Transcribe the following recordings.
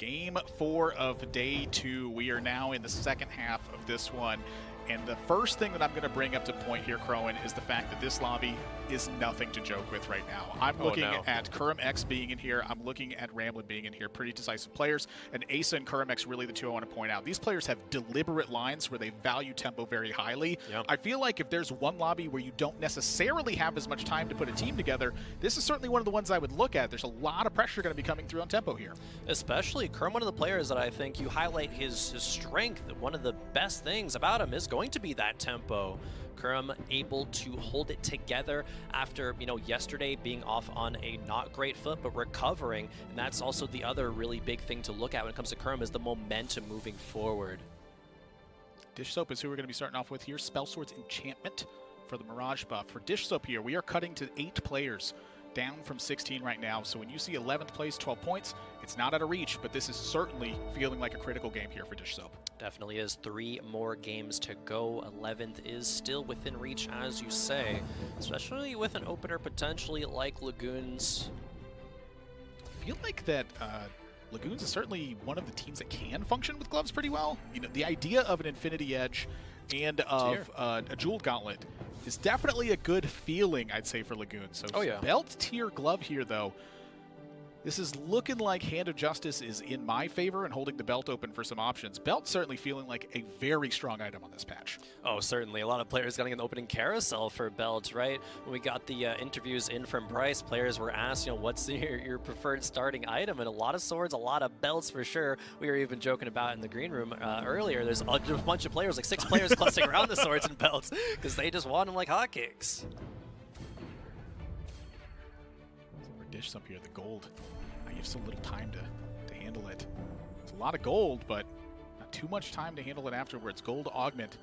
Game 4 of day 2. We are now in the second half of this one. And the first thing that I'm going to bring up to point here, Crowan, is the fact that this lobby is nothing to joke with right now. I'm looking at Kurum X being in here. I'm looking at Ramblin being in here. Pretty decisive players. And Asa and Kurum X really the two I want to point out. These players have deliberate lines where they value tempo very highly. Yep. I feel like if there's one lobby where you don't necessarily have as much time to put a team together, this is certainly one of the ones I would look at. There's a lot of pressure going to be coming through on tempo here. Especially Kurum, one of the players that I think you highlight his strength. One of the best things about him is going to be that tempo. Kurum able to hold it together after, yesterday being off on a not great foot, but recovering. And that's also the other really big thing to look at when it comes to Kurum is the momentum moving forward. Dish Soap is who we're going to be starting off with here. Spell Sword's Enchantment for the Mirage buff. For Dish Soap here, we are cutting to 8 players, down from 16 right now. So when you see 11th place, 12 points, it's not out of reach, but this is certainly feeling like a critical game here for Dish Soap. Definitely is. 3 more games to go. 11th is still within reach, as you say, especially with an opener potentially like Lagoons. I feel like that Lagoons is certainly one of the teams that can function with gloves pretty well. The idea of an Infinity Edge and of a Jeweled Gauntlet is definitely a good feeling, I'd say, for Lagoons. So belt tier glove here, though. This is looking like Hand of Justice is in my favor and holding the belt open for some options. Belt certainly feeling like a very strong item on this patch. Oh, certainly. A lot of players getting an opening carousel for belt, right? When we got the interviews in from Bryce, players were asked, what's your preferred starting item? And a lot of swords, a lot of belts for sure. We were even joking about in the green room earlier. There's a bunch of players, like 6 players clustering around the swords and belts because they just want them like hotcakes. Dish up here, the gold. You have so little time to handle it. It's a lot of gold, but not too much time to handle it afterwards. Gold augment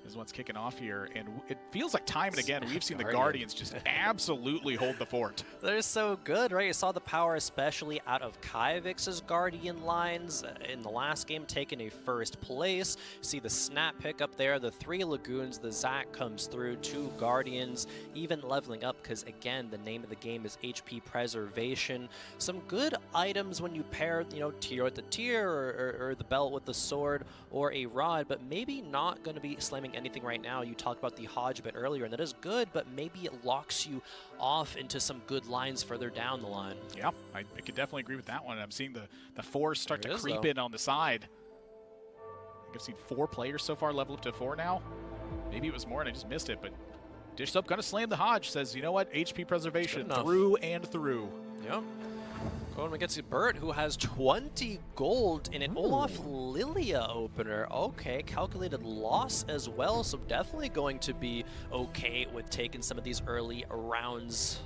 is what's kicking off here, and it feels like time and again we've seen the Guardians just absolutely hold the fort. They're so good, right? You saw the power especially out of Kyvix's Guardian lines in the last game, taking a first place. See the snap pick up there, the 3 Lagoons, the Zac comes through, 2 Guardians, even leveling up because, again, the name of the game is HP preservation. Some good items when you pair, tier with the tier or the belt with the sword or a rod, but maybe not going to be slamming anything right now. You talked about the Hodge a bit earlier, and that is good, but maybe it locks you off into some good lines further down the line. Yeah, I could definitely agree with that one. I'm seeing the 4s start to creep in on the side. I think I've seen 4 players so far level up to 4 now. Maybe it was more and I just missed it, but Dish Soap gonna slam the Hodge, says, you know what, HP preservation through and through. Yep. Going against Bert, who has 20 gold in an Olaf Lilia opener. Okay, calculated loss as well, so definitely going to be okay with taking some of these early rounds.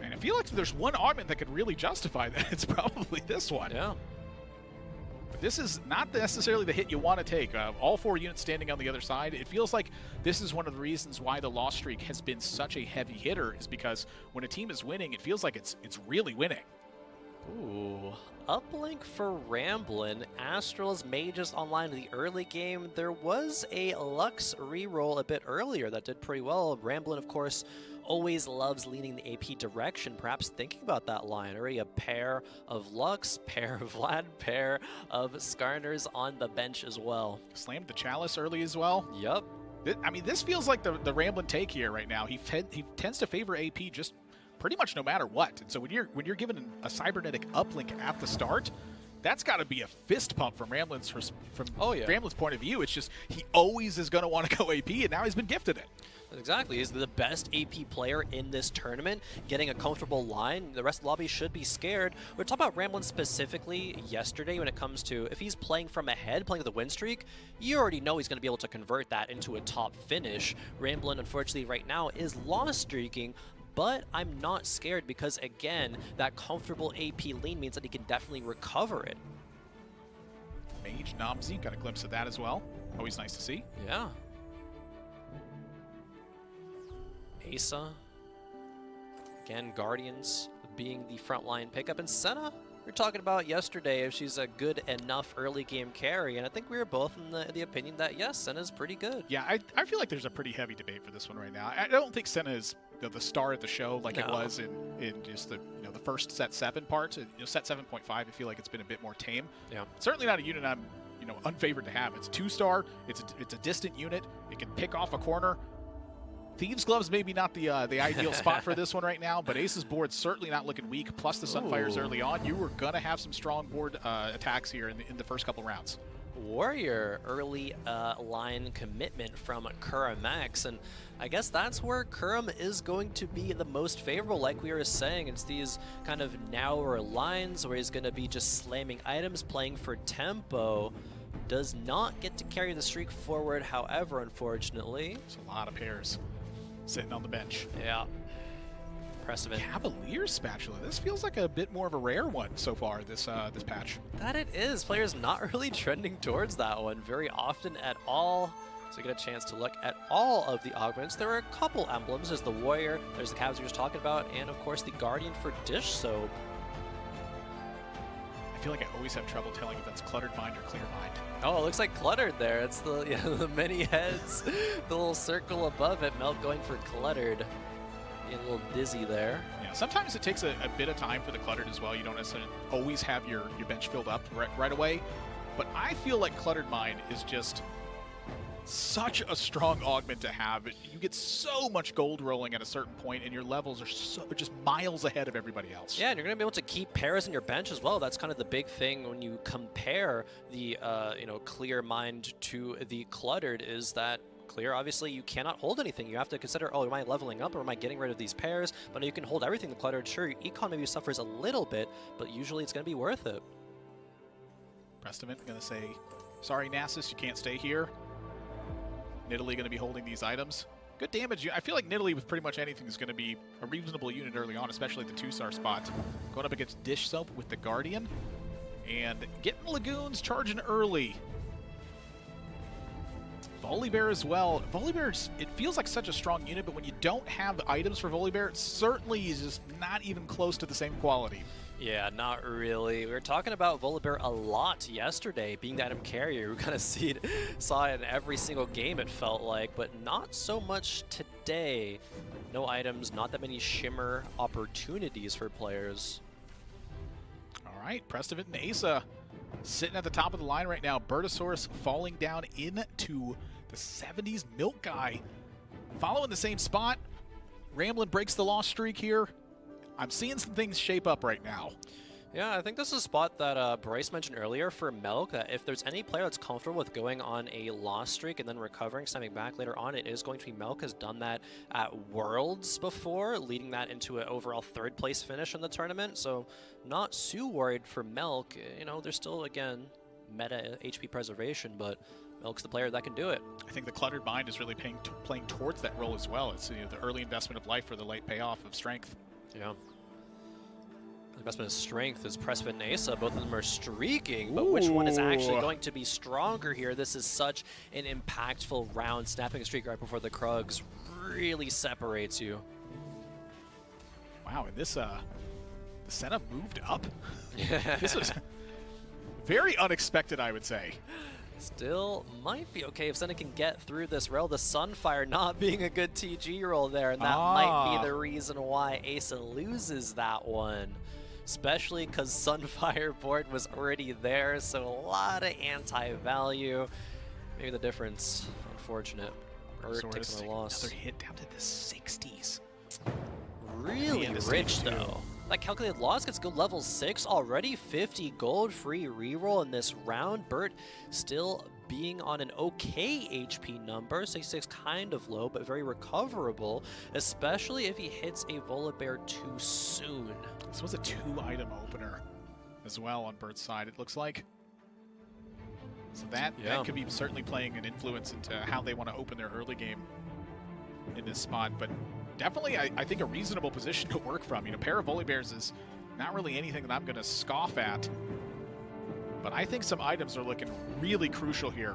Man, I feel like if there's one augment that could really justify that, it's probably this one. Yeah. But this is not necessarily the hit you want to take. All 4 units standing on the other side. It feels like this is one of the reasons why the loss streak has been such a heavy hitter, is because when a team is winning, it feels like it's really winning. Ooh, uplink for Ramblin. Astral's Mages online in the early game. There was a Lux reroll a bit earlier that did pretty well. Ramblin, of course, always loves leaning the AP direction, perhaps thinking about that line. Already a pair of Lux, pair of Vlad, pair of Skarners on the bench as well. Slammed the Chalice early as well. Yep. I mean, this feels like the Ramblin take here right now. He tends to favor AP just pretty much no matter what. And so when you're given a cybernetic uplink at the start, that's got to be a fist pump from Ramblin's Ramblin's point of view. It's just he always is going to want to go AP, and now he's been gifted it. Exactly. He's the best AP player in this tournament, getting a comfortable line. The rest of the lobby should be scared. We're talking about Ramblin specifically yesterday when it comes to if he's playing from ahead, playing with a win streak, you already know he's going to be able to convert that into a top finish. Ramblin, unfortunately, right now is loss streaking, but I'm not scared because, again, that comfortable AP lean means that he can definitely recover it. Mage Namzi, got a glimpse of that as well. Always nice to see. Yeah. Asa. Again, Guardians being the frontline pickup. And Senna, We were talking about yesterday if she's a good enough early game carry, and I think we were both in the opinion that yes, Senna's pretty good. Yeah, I feel like there's a pretty heavy debate for this one right now. I don't think Senna is the star of the show like it was in just the the first set 7 part. Set 7.5, I feel like it's been a bit more tame. Yeah. Certainly not a unit I'm unfavored to have. It's 2-star. It's a distant unit. It can pick off a corner. Thieves' Gloves maybe not the ideal spot for this one right now, but Ace's board's certainly not looking weak. Plus the Sunfires early on, you were gonna have some strong board attacks here in the first couple rounds. Warrior early line commitment from Kuramax, and I guess that's where Kuram is going to be the most favorable. Like we were saying, it's these kind of narrower lines where he's going to be just slamming items, playing for tempo. Does not get to carry the streak forward, however, unfortunately. There's a lot of pairs sitting on the bench. Yeah. Impressive. Cavalier Spatula. This feels like a bit more of a rare one so far this patch. That it is. Players not really trending towards that one very often at all. So we get a chance to look at all of the augments. There are a couple emblems. There's the Warrior, there's the Cavs we were just talking about, and of course the Guardian for Dish Soap. I feel like I always have trouble telling if that's Cluttered Mind or Clear Mind. Oh, it looks like Cluttered there. It's the the many heads, the little circle above it. Melt going for Cluttered. Getting a little dizzy there. Yeah, sometimes it takes a bit of time for the Cluttered as well. You don't necessarily always have your bench filled up right away. But I feel like Cluttered Mind is just such a strong augment to have. You get so much gold rolling at a certain point, and your levels are just miles ahead of everybody else. Yeah, and you're going to be able to keep pairs in your bench as well. That's kind of the big thing when you compare the Clear Mind to the Cluttered, is that Clear, obviously, you cannot hold anything. You have to consider, oh, am I leveling up or am I getting rid of these pairs? But you can hold everything. The Cluttered, sure, Econ maybe suffers a little bit, but usually it's going to be worth it. Prestament going to say, sorry, Nasus, you can't stay here. Nidalee going to be holding these items. Good damage. I feel like Nidalee with pretty much anything is going to be a reasonable unit early on, especially at the 2-star spot. Going up against Dish Soap with the Guardian. And getting Lagoons charging early. Volibear as well. Volibear, it feels like such a strong unit, but when you don't have items for Volibear, it certainly is just not even close to the same quality. Yeah, not really. We were talking about Volibear a lot yesterday, being the item carrier. We kind of saw it in every single game, it felt like, but not so much today. No items, not that many shimmer opportunities for players. All right, Prestovit and Asa sitting at the top of the line right now. Bertosaurus falling down into the 70s. Milk Guy following the same spot. Ramblin breaks the loss streak here. I'm seeing some things shape up right now. Yeah, I think this is a spot that Bryce mentioned earlier for Milk, that if there's any player that's comfortable with going on a loss streak and then recovering, snapping back later on, it is going to be Milk. Has done that at Worlds before, leading that into an overall 3rd place finish in the tournament. So not too worried for Milk. There's still, again, meta HP preservation, but Milk's the player that can do it. I think the Cluttered Mind is really playing towards that role as well. It's the early investment of life for the late payoff of strength. Yeah. Investment of strength is Prestovit and Asa. Both of them are streaking, but which one is actually going to be stronger here? This is such an impactful round. Snapping a streak right before the Krugs really separates you. Wow, and this the setup moved up. This was very unexpected, I would say. Still might be okay if Senna can get through this rail. The Sunfire not being a good TG roll there, and that might be the reason why Asa loses that one. Especially because Sunfire board was already there, so a lot of anti-value. Maybe the difference, unfortunate. Bert takes a loss. Another hit down to the 60s. Really rich though. That calculated loss gets go level 6 already. 50 gold free reroll in this round. Bert still being on an okay HP number. 66 kind of low, but very recoverable, especially if he hits a Volibear too soon. This was a 2-item opener as well on Bert's side, it looks like. So that could be certainly playing an influence into how they want to open their early game in this spot. But definitely, I think a reasonable position to work from. A pair of Volibears is not really anything that I'm going to scoff at. But I think some items are looking really crucial here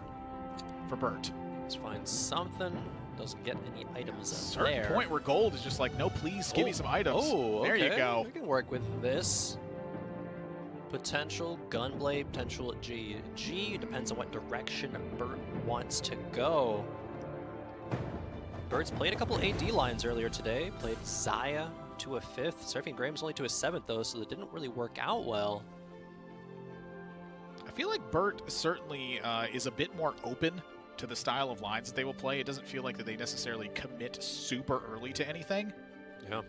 for Bert. Let's find something. Doesn't get any items Certain point where gold is just like, no, please give me some items. Oh, there you go. We can work with this. Potential Gunblade, potential GG. Depends on what direction Bert wants to go. Bert's played a couple AD lines earlier today. Played Zaya to a 5th. Surfing Graham's only to a 7th, though, so that didn't really work out well. I feel like Bert certainly is a bit more open to the style of lines that they will play. It doesn't feel like that they necessarily commit super early to anything. Yeah.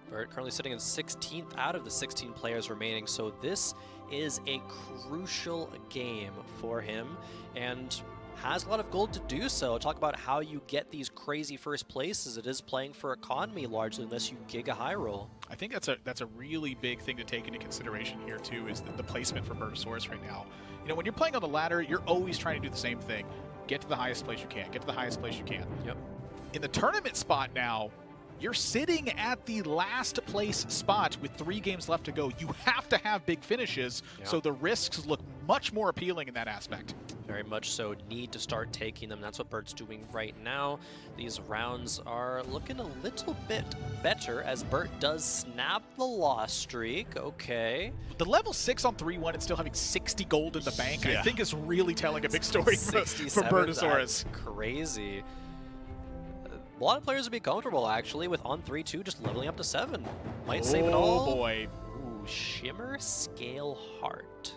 Bert currently sitting in 16th out of the 16 players remaining, so this is a crucial game for him, and has a lot of gold to do so. Talk about how you get these crazy first places. It is playing for economy largely, unless you gig a high roll. I think that's a really big thing to take into consideration here too, is the placement for Bertosaurus right now. You know, when you're playing on the ladder, you're always trying to do the same thing. Get to the highest place you can. Get to the highest place you can. Yep. In the tournament spot now, you're sitting at the last place spot with 3 games left to go. You have to have big finishes, so the risks look much more appealing in that aspect. Very much so. Need to start taking them. That's what Bert's doing right now. These rounds are looking a little bit better as Bert does snap the loss streak. Okay. The level 6 on 3-1 and still having 60 gold in the bank, I think is really telling a big story for Bertosaurus. Crazy. A lot of players would be comfortable, actually, with on 3-2 just leveling up to 7. Might save it all. Oh, boy. Ooh, Shimmer Scale Heart.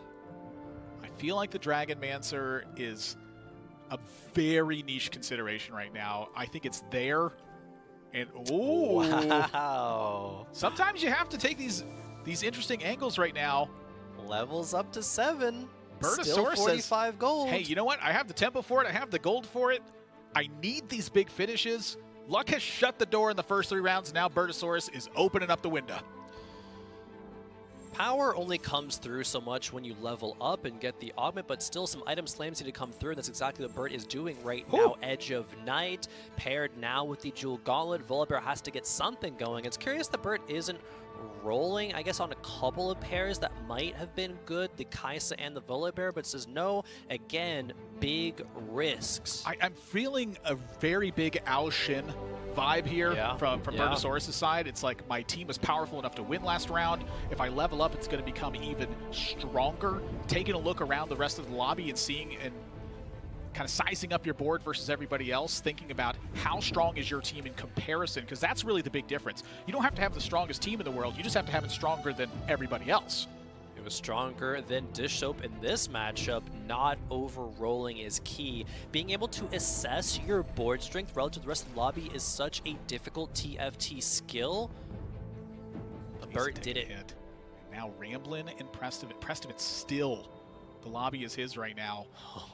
I feel like the Dragon Mancer is a very niche consideration right now. I think it's there. And, ooh. Wow. Sometimes you have to take these interesting angles right now. Levels up to 7. Bertosaurus Still 45 says, gold. hey, you know what? I have the tempo for it. I have the gold for it. I need these big finishes. Luck has shut the door in the first 3 rounds. Now Bertosaurus is opening up the window. Power only comes through so much when you level up and get the augment, but still some item slams need to come through, and that's exactly what Bert is doing right now. Edge of Night, paired now with the Jewel Gauntlet. Volibear has to get something going. It's curious that Bert isn't rolling, I guess, on a couple of pairs that might have been good, the Kaisa and the Volibear, but says no. Again, big risks. I'm feeling a very big Ao Shin vibe here from Bertosaurus' side. It's like my team was powerful enough to win last round. If I level up, it's going to become even stronger. Taking a look around the rest of the lobby and seeing and kind of sizing up your board versus everybody else, thinking about how strong is your team in comparison, because that's really the big difference. You don't have to have the strongest team in the world, you just have to have it stronger than everybody else. It was stronger than Dish Soap in this matchup. Not over-rolling is key. Being able to assess your board strength relative to the rest of the lobby is such a difficult TFT skill. Bert did it. And now Ramblin' and Prestovin still. The lobby is his right now.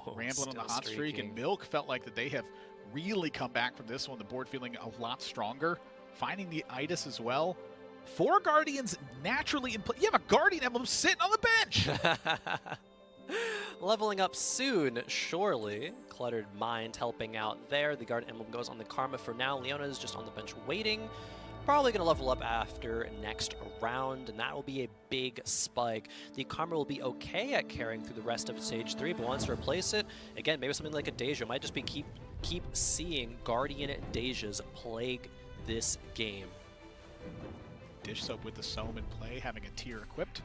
Ramblin' on the hot streak, and Milk felt like that they have really come back from this one. The board feeling a lot stronger. Finding the Itis as well. 4 Guardians naturally in play. You have a Guardian emblem sitting on the bench. Leveling up soon, surely. Cluttered Mind helping out there. The Guardian emblem goes on the Karma for now. Leona is just on the bench waiting. Probably going to level up after next round, and that will be a big spike. The Karma will be okay at carrying through the rest of Stage 3, but wants to replace it, again, maybe something like a Deja. Might just be keep seeing Guardian Dejas plague this game. Dish Soap with the Soam in play, having a tier equipped.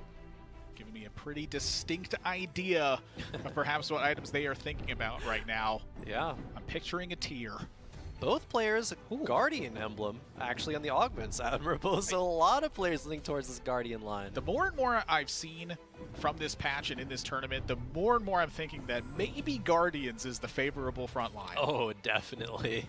Giving me a pretty distinct idea of perhaps what items they are thinking about right now. Yeah. I'm picturing a tier. Both players, Guardian emblem, actually on the augments, admirable. So a lot of players leaning towards this Guardian line. The more and more I've seen from this patch and in this tournament, the more and more I'm thinking that maybe Guardians is the favorable front line. Oh, definitely.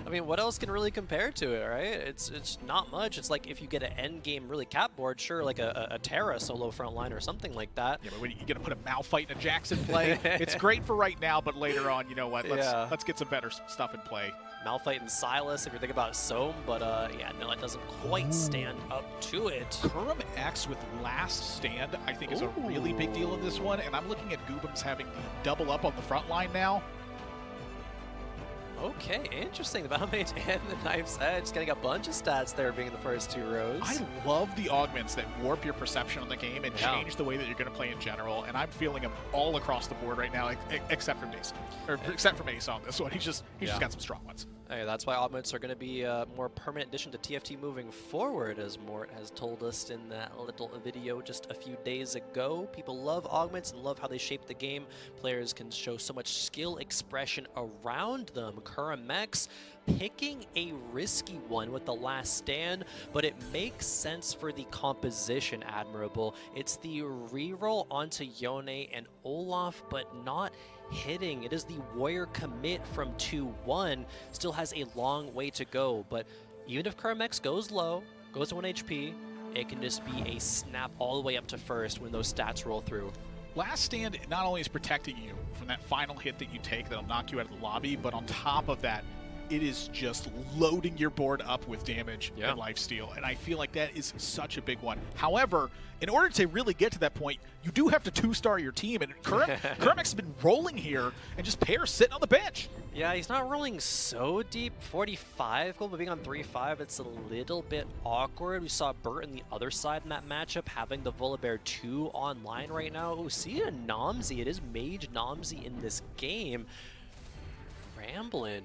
I mean, what else can really compare to it, right? It's not much. It's like if you get an end game really cap board, sure, like a Terra solo front line or something like that. Yeah, but when you're going to put a Malphite and a Jackson play, it's great for right now, but later on, you know what, let's get some better stuff in play. Malphite and Silas, if you're thinking about Soam, but yeah, no, it doesn't quite stand up to it. Kurum X with last stand, I think, is a really big deal in this one, and I'm looking at Goobums having the double up on the front line now. Okay, interesting. The Battle Mage and the Knife's Edge getting a bunch of stats there being in the first 2 rows. I love the augments that warp your perception on the game and change the way that you're going to play in general, and I'm feeling them all across the board right now, except for Mason, or except for Mason on this one. He's just got some strong ones. Hey, that's why augments are going to be a more permanent addition to TFT moving forward, as Mort has told us in that little video just a few days ago. People love augments and love how they shape the game. Players can show so much skill expression around them. Kuramex picking a risky one with the last stand, but it makes sense for the composition, Admirable. It's the reroll onto Yone and Olaf, but not hitting. It is the warrior commit from 2-1. Still has a long way to go, but even if Kuramex goes low, goes to 1 HP, it can just be a snap all the way up to first when those stats roll through. Last stand not only is protecting you from that final hit that you take that'll knock you out of the lobby, but on top of that, it is just loading your board up with damage and lifesteal, and I feel like that is such a big one. However, in order to really get to that point, you do have to 2-star your team, and Kuramex has been rolling here, and just Pear sitting on the bench. Yeah, he's not rolling so deep. 45 gold, but being on 3-5, it's a little bit awkward. We saw Burt on the other side in that matchup, having the Volibear 2 online right now. Oh, see a Nomsy. It is Mage Nomsy in this game. Ramblin'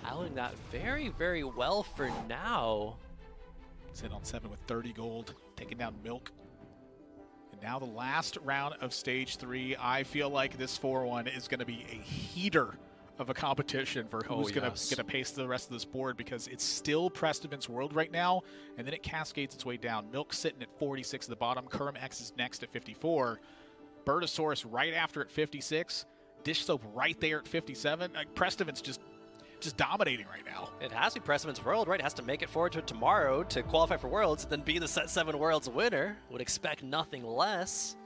piloting that very, very well for now. Sitting on 7 with 30 gold, taking down Milk. And now the last round of Stage 3. I feel like this 4-1 is going to be a heater of a competition for who's going to pace the rest of this board, because it's still Prestivin's world right now, and then it cascades its way down. Milk sitting at 46 at the bottom. Kuramex is next at 54. Bertosaurus right after at 56. Dish Soap right there at 57. Prestivin's just dominating right now. It has to be Prestivin's world, right? It has to make it forward to tomorrow to qualify for Worlds, then be the Set 7 Worlds winner. Would expect nothing less.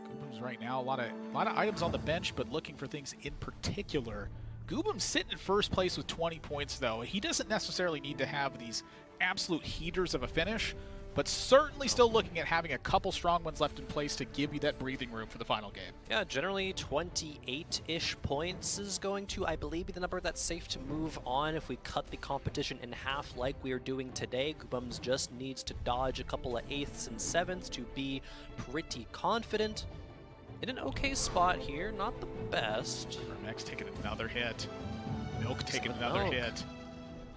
Goobum's right now, a lot of items on the bench, but looking for things in particular. Goobum's sitting in first place with 20 points, though. He doesn't necessarily need to have these absolute heaters of a finish, but certainly still looking at having a couple strong ones left in place to give you that breathing room for the final game. Yeah, generally 28-ish points is going to, I believe, be the number that's safe to move on if we cut the competition in half like we are doing today. Goobums just needs to dodge a couple of 8ths and 7ths to be pretty confident. In an okay spot here, not the best. Kuramex taking another hit. Milk taking another hit.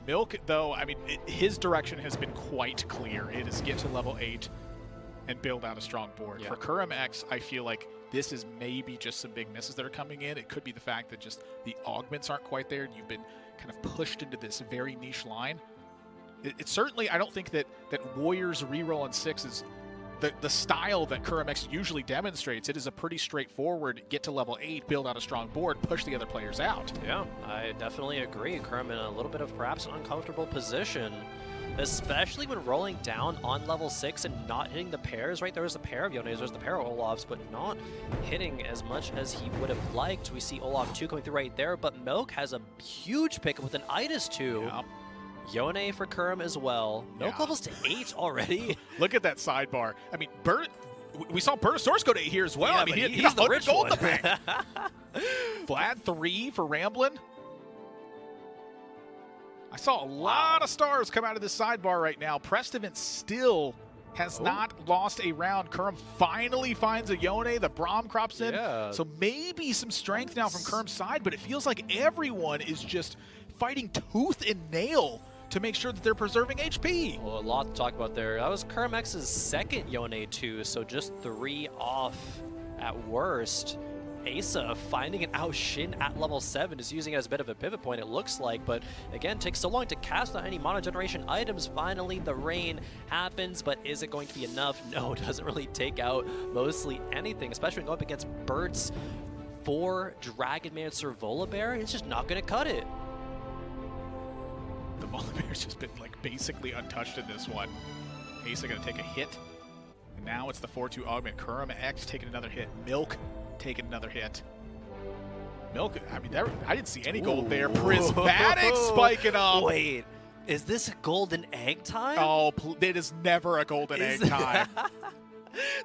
Milk, though, I mean, his direction has been quite clear. It is get to level 8 and build out a strong board. Yeah. For Kuramex, I feel like this is maybe just some big misses that are coming in. It could be the fact that just the augments aren't quite there, and you've been kind of pushed into this very niche line. It's certainly, I don't think that Warriors reroll on 6 is the style that Kuramex usually demonstrates. It is a pretty straightforward, get to level 8, build out a strong board, push the other players out. Yeah, I definitely agree. Kuram in a little bit of perhaps an uncomfortable position, especially when rolling down on level 6 and not hitting the pairs, right? There was a pair of Yones, there's the pair of Olafs, but not hitting as much as he would have liked. We see Olaf 2 coming through right there, but Milk has a huge pickup with an Itis 2. Yeah. Yone for Kuram as well. Milk levels to 8 already. Look at that sidebar. I mean, we saw Bertosaurus go to 8 here as well. Yeah, I mean, he's the rich gold one. in the bank. Vlad 3 for Ramblin'. I saw a lot of stars come out of this sidebar right now. Prestivin still has not lost a round. Kuram finally finds a Yone. The Braum crops in. Yeah. So maybe some strength now from Kuram's side, but it feels like everyone is just fighting tooth and nail to make sure that they're preserving HP. Well, a lot to talk about there. That was Kuramex's second Yone 2, so just 3 off at worst. Asa finding an Ao-Shin at level 7 is using it as a bit of a pivot point, it looks like, but again, takes so long to cast on any mono generation items. Finally, the rain happens, but is it going to be enough? No, it doesn't really take out mostly anything, especially when going up against Burt's 4 Dragonmancer Volibear. It's just not going to cut it. The Volibear's just been like basically untouched in this one. Asa gonna take a hit. And now it's the 4-2 augment. Kuramex taking another hit. Milk taking another hit. Milk, I mean, I didn't see any gold there. Prismatic spiking up. Wait, is this golden egg time? Oh, it is never a golden egg time.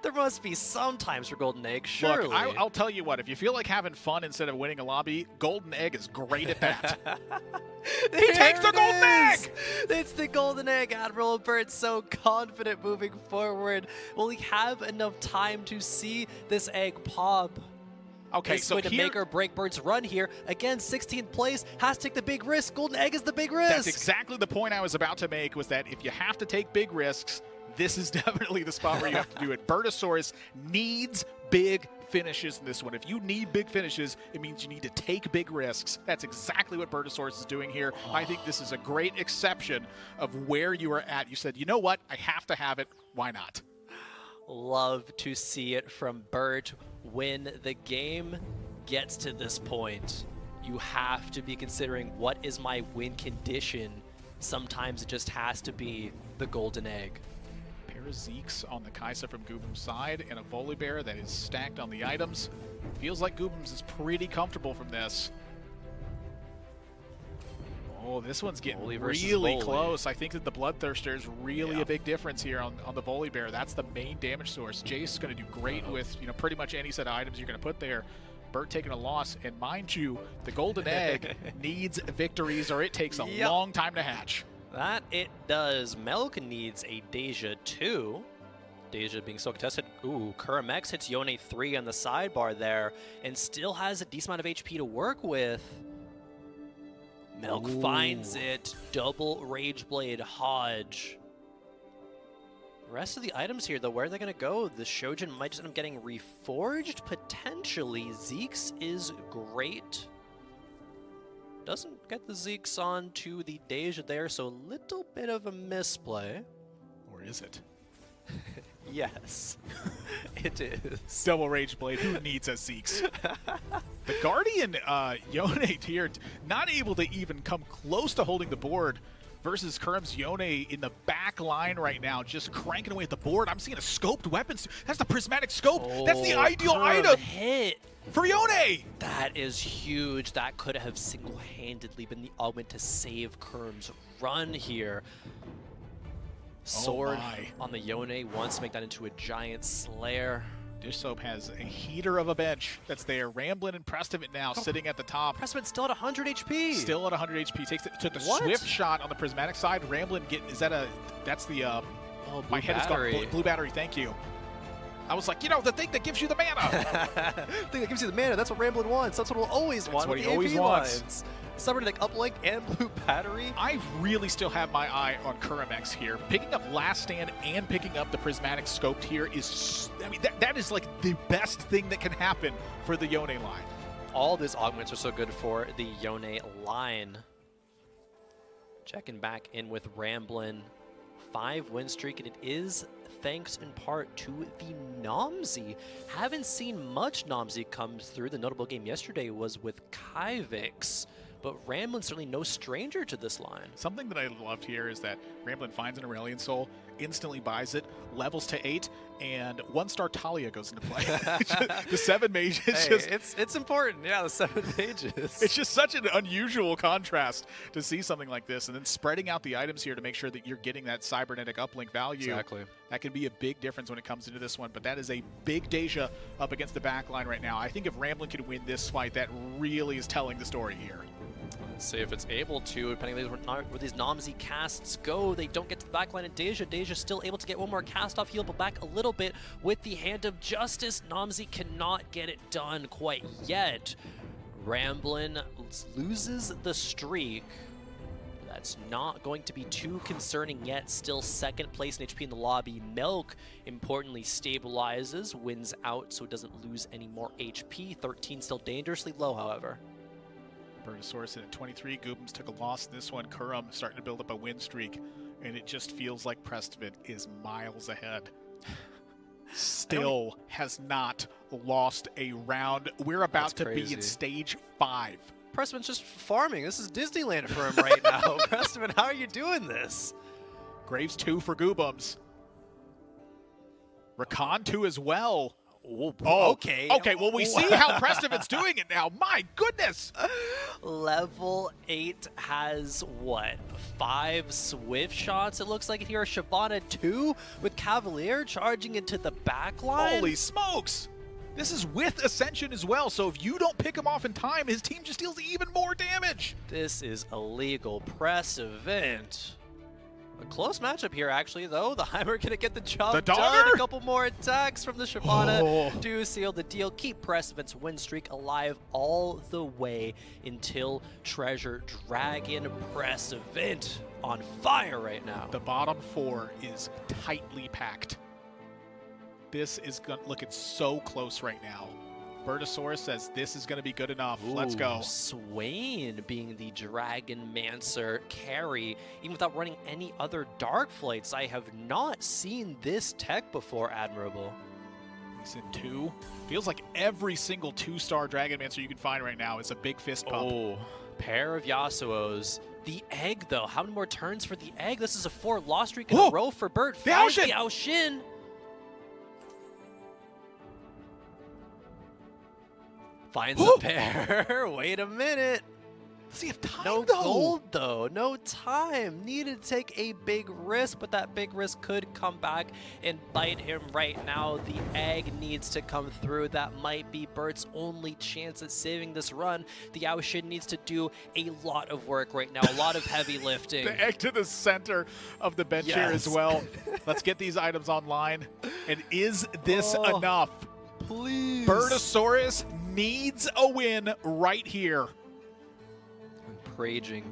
There must be some times for golden egg, surely. Look, I'll tell you what, if you feel like having fun instead of winning a lobby, golden egg is great at that. He takes the golden egg! It's the golden egg. Admiral Burt so confident moving forward. Will he have enough time to see this egg pop? Okay, It's so going to make or break Bird's run here. Again, 16th place, has to take the big risk. Golden Egg is the big risk. That's exactly the point I was about to make, was that if you have to take big risks, this is definitely the spot where you have to do it. Birdosaurus needs big finishes in this one. If you need big finishes, it means you need to take big risks. That's exactly what Birdosaurus is doing here. I think this is a great exception of where you are at. You said, you know what? I have to have it. Why not? Love to see it from Bert. When the game gets to this point, you have to be considering, what is my win condition? Sometimes it just has to be the golden egg. Pair of Zeeks on the Kaisa from Goobum's side, and a Volibear that is stacked on the items. Feels like Goobum's is pretty comfortable from this. Oh, this one's getting really close. I think that the Bloodthirster is really a big difference here on the Volibear. That's the main damage source. Jace is going to do great with, you know, pretty much any set of items you're going to put there. Bert taking a loss, and mind you, the golden egg needs victories, or it takes a long time to hatch. That it does. Melk needs a Deja too. Deja being so contested. Ooh, Kuramex hits Yone 3 on the sidebar there, and still has a decent amount of HP to work with. Melk finds it. Double Rageblade Hodge. The rest of the items here, though, where are they going to go? The Shojin might just end up getting reforged, potentially. Zeeks is great. Doesn't get the Zeeks on to the Deja there, so a little bit of a misplay. Or is it? Yes, it is. Double Rage Blade, who needs a Zeeks? The Guardian, Yone here, not able to even come close to holding the board versus Kurum's Yone in the back line right now, just cranking away at the board. I'm seeing a scoped weapon. That's the prismatic scope. That's the ideal item hit for Yone. That is huge. That could have single-handedly been the augment to save Kurum's run here. Sword on the Yone wants to make that into a giant Slayer. Dish Soap has a heater of a bench that's there. Ramblin' and Prestivant now sitting at the top. Prestivant's still at 100 HP. Still at 100 HP. Took the swift shot on the prismatic side. Ramblin' that's the my head battery. Is gone. Blue battery, thank you. I was like, you know, the thing that gives you the mana. The thing that gives you the mana, that's what Ramblin' wants. That's what we'll always want. That's what with he always wants. Lines. Somebody like uplink and blue battery. I really still have my eye on Kuramex here. Picking up Last Stand and picking up the prismatic scoped here is, I mean, that is like the best thing that can happen for the Yone line. All these augments are so good for the Yone line. Checking back in with Ramblin'. 5-win streak, and it is thanks in part to the Nomsy. Haven't seen much Nomsy come through. The notable game yesterday was with Kyvix, but Ramblin' certainly no stranger to this line. Something that I loved here is that Ramblin' finds an Aurelion Soul, instantly buys it, levels to 8, and 1-star Talia goes into play. The 7 mages. It's important, yeah, the 7 mages. It's just such an unusual contrast to see something like this, and then spreading out the items here to make sure that you're getting that cybernetic uplink value. Exactly. That can be a big difference when it comes into this one, but that is a big Deja up against the back line right now. I think if Ramblin' can win this fight, that really is telling the story here. Let's see if it's able to, depending on where these Nomsy casts go. They don't get to the backline of Deja. Deja's still able to get one more cast off, heal, but back a little bit with the Hand of Justice. Nomsy cannot get it done quite yet. Ramblin' loses the streak. That's not going to be too concerning yet. Still second place in HP in the lobby. Melk, importantly, stabilizes, wins out so it doesn't lose any more HP. 13 still dangerously low, however. Birdosaurus in at 23. Goobums took a loss in this one. Kurum starting to build up a win streak, and it just feels like Prestivant is miles ahead. Still has not lost a round. We're about to be in stage 5. Prestivant's just farming. This is Disneyland for him right now. Prestivant, how are you doing this? Graves 2 for Goobums. Rakan 2 as well. Oh, okay. Okay, well, we see how Prestivant's doing it now. My goodness. Level 8 has, what, 5 swift shots, it looks like here. Shyvana 2 with Cavalier charging into the back line. Holy smokes. This is with Ascension as well, so if you don't pick him off in time, his team just deals even more damage. This is illegal. Prestivant. A close matchup here, actually, though. The Heimer gonna get the job The done. Dogger? A couple more attacks from the Shyvana Oh. to seal the deal. Keep Precedent's win streak alive all the way until Treasure Dragon. Precedent on fire right now. The bottom 4 is tightly packed. This is looking so close right now. Bertosaurus says this is going to be good enough. Let's go. Swain being the Dragon Mancer carry, even without running any other Dark Flights. I have not seen this tech before, Admirable. He's in 2. Feels like every single 2-star Dragon Mancer you can find right now is a big fist pump. Oh, pair of Yasuos. The egg, though. How many more turns for the egg? This is a 4 loss streak in a row for Bert. The Finds Aoshin! the Aoshin. Finds the pair. Wait a minute. Does he have time, No though? gold, though. No time. Needed to take a big risk, but that big risk could come back and bite him right now. The egg needs to come through. That might be Bert's only chance at saving this run. The Aoshin needs to do a lot of work right now, a lot of heavy lifting. The egg to the center of the bench here as well. Let's get these items online. And is this enough? Please. Bertosaurus needs a win right here. Raging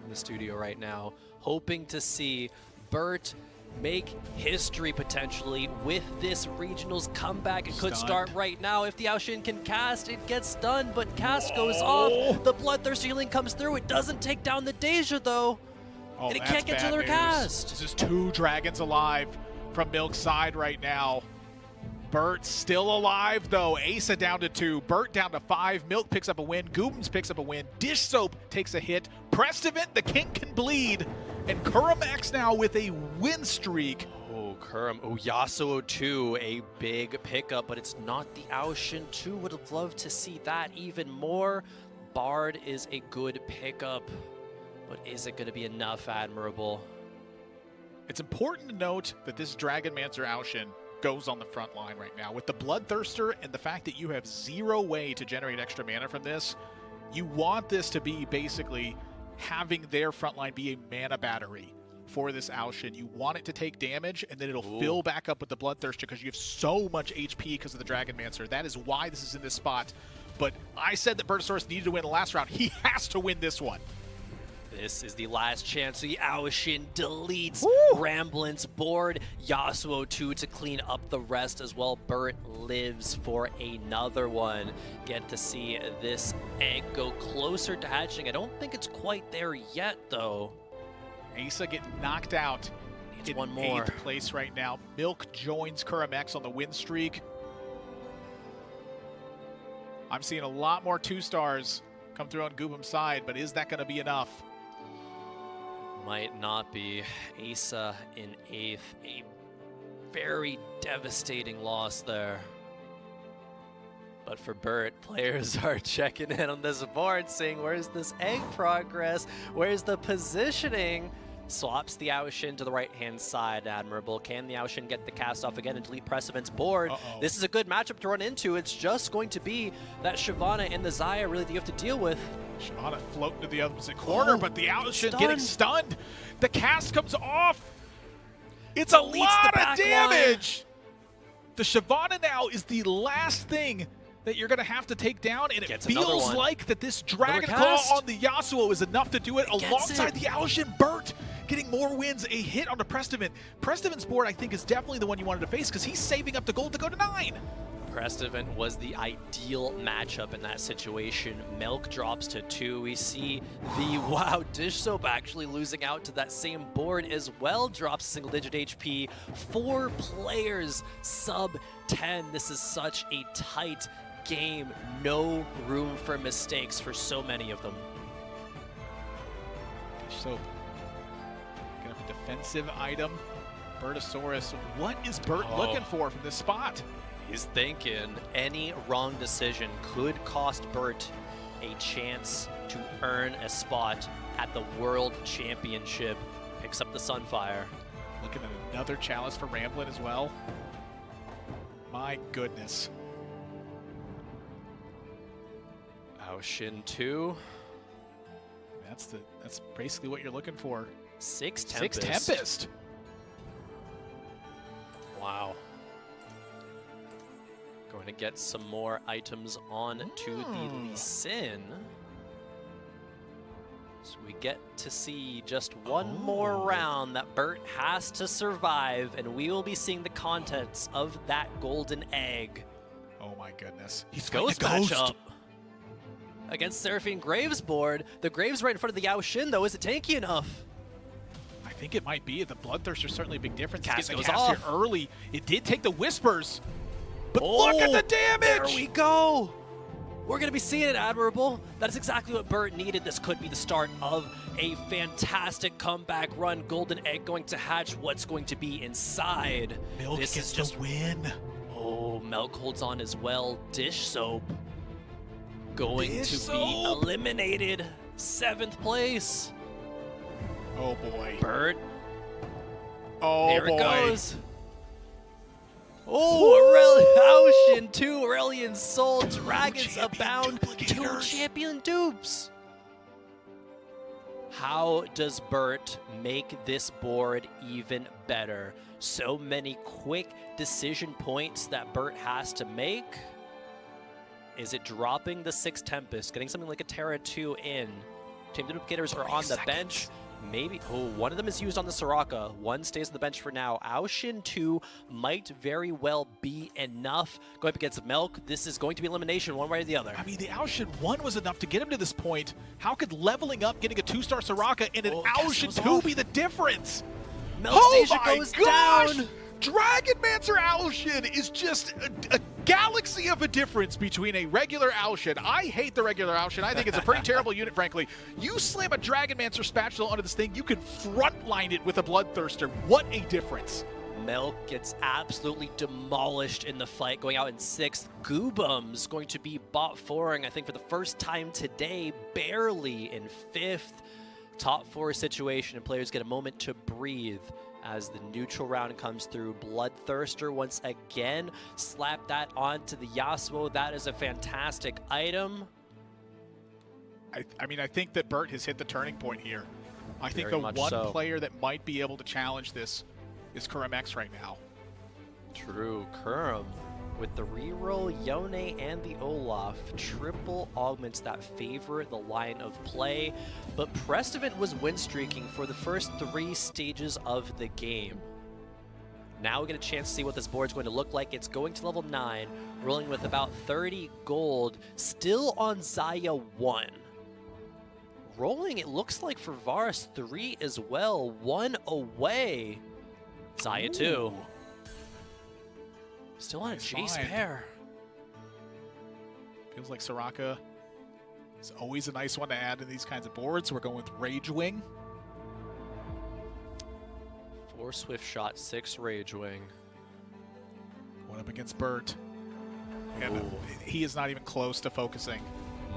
in the studio right now, hoping to see Bert make history potentially with this regionals comeback. It could start right now. If the Aoshin can cast, it gets done, but cast goes off. The Bloodthirster healing comes through. It doesn't take down the Deja, though. And it can't get to another cast. This is 2 dragons alive from Milk's side right now. Bert still alive, though. Asa down to 2. Bert down to 5. Milk picks up a win. Goobens picks up a win. Dish Soap takes a hit. Prestivent, the king can bleed. And Kuramax now with a win streak. Oh, Yasuo 2, a big pickup, but it's not the Aoshin 2. Would have loved to see that even more. Bard is a good pickup, but is it going to be enough, Admirable? It's important to note that this Dragon Mancer Aoshin goes on the front line right now. With the Bloodthirster and the fact that you have 0 way to generate extra mana from this, you want this to be basically having their front line be a mana battery for this Aoshin. You want it to take damage, and then it'll fill back up with the Bloodthirster because you have so much HP because of the Dragon Mancer. That is why this is in this spot. But I said that Bertosaurus needed to win the last round. He has to win this one. This is the last chance. The Aoshin deletes Ramblin's board. Yasuo 2 to clean up the rest as well. Bert lives for another one. Get to see this egg go closer to hatching. I don't think it's quite there yet, though. Asa getting knocked out. Needs in one more. 8th place right now. Milk joins Kuramax on the win streak. I'm seeing a lot more 2-stars come through on Goobum's side, but is that going to be enough? Might not be. Asa in 8th. A very devastating loss there. But for Bert, players are checking in on this board, saying, where's this egg progress? Where's the positioning? Swaps the Aoshin to the right-hand side, Admirable. Can the Aoshin get the cast off again and delete Precedent's board? This is a good matchup to run into. It's just going to be that Shyvana and the Xayah really that you have to deal with. Shyvana floating to the opposite corner, but the Aoshin getting stunned. The cast comes off. It's a lot of damage. The Shyvana now is the last thing that you're going to have to take down, and it feels like that this Dragon Claw on the Yasuo is enough to do it alongside the Aoshin. Bert getting more wins, a hit on the Prestivent. Prestivent's board, I think, is definitely the one you wanted to face because he's saving up the gold to go to 9. Prestivent was the ideal matchup in that situation. Milk drops to 2. We see the, Dish Soap actually losing out to that same board as well. Drops single-digit HP. 4 players sub 10. This is such a tight game. No room for mistakes for so many of them. Dish Soap. Get up a defensive item. Bertosaurus. What is Bert looking for from this spot? He's thinking any wrong decision could cost Bert a chance to earn a spot at the World Championship. Picks up the Sunfire. Looking at another chalice for Ramblin as well. My goodness. Aoshin 2. That's basically what you're looking for. 6 Tempest. 6 Tempest. Wow. Going to get some more items on to the Lee Sin. So we get to see just one more round that Bert has to survive, and we will be seeing the contents of that golden egg. Oh my goodness. He's Ghost matchup against Seraphine Graves board. The Graves right in front of the Yao Xin, though. Is it tanky enough? I think it might be. The Bloodthirster's certainly a big difference. Cast Getting the goes cast here off. early. It did take the Whispers. But look at the damage! There we go! We're going to be seeing it, Admirable. That is exactly what Bert needed. This could be the start of a fantastic comeback run. Golden Egg going to hatch. What's going to be inside? Milk This gets is just the win. Oh, Milk holds on as well. Dish Soap going Dish to Soap. be eliminated. 7th place. Oh boy. Bert. Oh There boy. it goes. Oh, Aurelian 2, Aurelian Soul, Dragons champion Abound, 2 duplicators. champion dupes. How does Bert make this board even better? So many quick decision points that Bert has to make. Is it dropping the 6 Tempest, getting something like a Terra 2 in? Champion duplicators are on the bench. Maybe, oh, one of them is used on the Soraka. One stays on the bench for now. Aoshin 2 might very well be enough. Going up against Milk, this is going to be elimination one way or the other. I mean, the Aoshin 1 was enough to get him to this point. How could leveling up, getting a 2-star Soraka, and an Aoshin 2 be the difference? Milk Oh Station my goes gosh! down. Dragonmancer Aoshin is just a galaxy of a difference between a regular Aoshin. I hate the regular Aoshin. I think it's a pretty terrible unit, frankly. You slam a Dragonmancer spatula onto this thing, you can frontline it with a Bloodthirster. What a difference. Milk gets absolutely demolished in the fight, going out in 6th. Goobum's going to be bot 4ing, I think, for the first time today, barely in 5th. Top 4 situation, and players get a moment to breathe as the neutral round comes through. Bloodthirster once again. Slap that onto the Yasuo. That is a fantastic item. I mean, I think that Bert has hit the turning point here. I think Very the much one so. player that might be able to challenge this is Kurum X right now. True. Kurum with the reroll, Yone, and the Olaf. Triple augments that favor the line of play. But Prestovant was win streaking for the first 3 stages of the game. Now we get a chance to see what this board's going to look like. It's going to level 9, rolling with about 30 gold, still on Xayah 1. Rolling, it looks like for Varus 3 as well, 1 away. Xayah 2. Ooh. Still on a Nice Jace find. pair. Feels like Soraka is always a nice one to add in these kinds of boards. We're going with Rage Wing. 4 Swift Shot, 6 Rage Wing. One up against Bert. And Ooh. he is not even close to focusing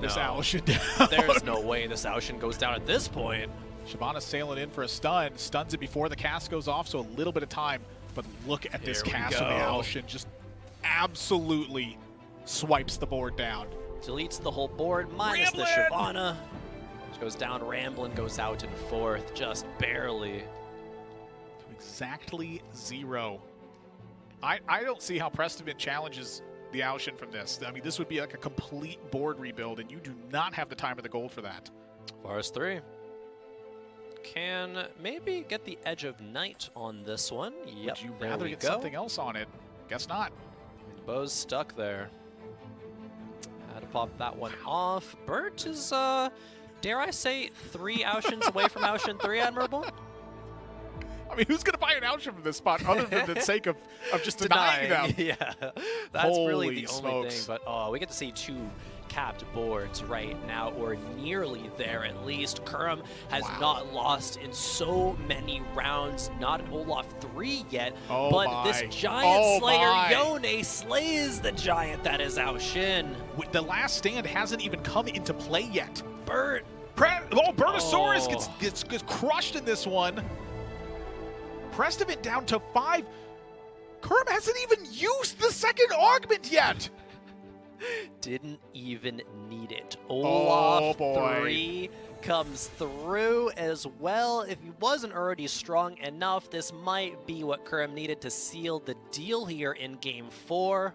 this No. Aoshin down. There's no way this Aoshin goes down at this point. Shyvana sailing in for a stun. Stuns it before the cast goes off, so a little bit of time. But look at this Here we cast from the go. Aoshin. Just absolutely swipes the board down. Deletes the whole board, minus the Ramblin'! Shyvana. She goes down, Ramblin' goes out in 4th, just barely. Exactly 0. I don't see how Prestovant challenges the Aoshin from this. I mean, this would be like a complete board rebuild, and you do not have the time or the gold for that. Varus 3. Can maybe get the Edge of Night on this one. Yep, Would you there rather we get go. something else on it? Guess not. The bow's stuck there. Had to pop that one off. Bert is, dare I say, 3 Aoshins away from Aoshin 3, Admirable? I mean, who's going to buy an Aoshin from this spot other than the sake of just denying them? Yeah, that's really Holy the only smokes. thing. But we get to see 2 capped boards right now, or nearly there at least. Kurum has Wow. not lost in so many rounds. Not an Olaf 3 yet, Oh but my. this giant Oh slayer my. Yone slays the giant that is Aoshin. The last stand hasn't even come into play yet. Bert. Bertosaurus Oh. gets crushed in this one. Prestovant down to 5. Kurum hasn't even used the second augment yet. Didn't even need it. Olaf boy. 3 comes through as well. If he wasn't already strong enough, this might be what Kerm needed to seal the deal here in Game 4.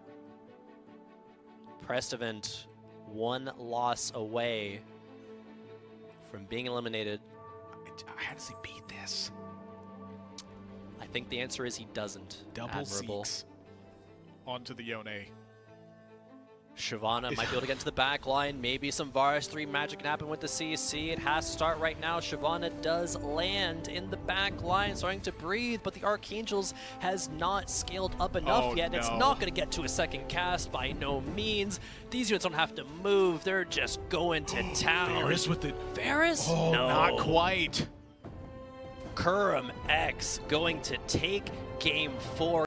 Prestevent, one loss away from being eliminated. How does he beat this? I think the answer is he doesn't. Double Admirable. Zeeks onto the Yone. Shyvana might be able to get into the back line. Maybe some Varus 3 magic can happen with the CC. It has to start right now. Shyvana does land in the back line, starting to breathe, but the Archangels has not scaled up enough yet. No. It's not going to get to a second cast by no means. These units don't have to move. They're just going to town. Varus with it. Varus? Oh, no. not quite. Kerm X going to take Game 4.